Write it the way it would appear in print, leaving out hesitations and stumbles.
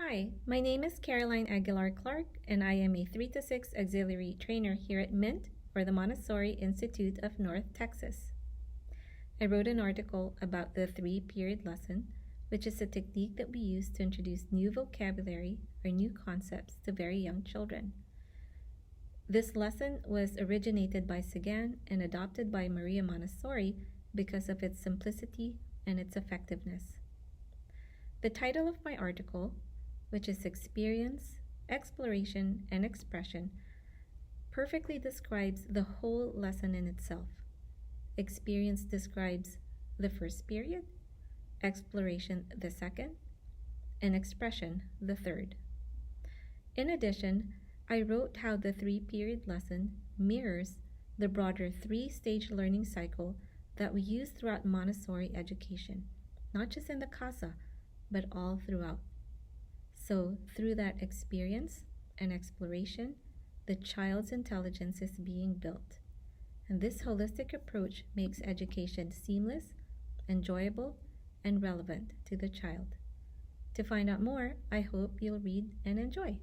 Hi, my name is Caroline Aguilar Clark, and I am a 3 to 6 auxiliary trainer here at MINT for the Montessori Institute of North Texas. I wrote an article about the 3-period lesson, which is a technique that we use to introduce new vocabulary or new concepts to very young children. This lesson was originated by Sagan and adopted by Maria Montessori because of its simplicity and its effectiveness. The title of my article, which is Experience, Exploration, and Expression, perfectly describes the whole lesson in itself. Experience describes the first period, exploration the second, and expression the third. In addition, I wrote how the 3-period lesson mirrors the broader 3-stage learning cycle that we use throughout Montessori education, not just in the casa, but all throughout. So through that experience and exploration, the child's intelligence is being built. And this holistic approach makes education seamless, enjoyable, and relevant to the child. To find out more, I hope you'll read and enjoy.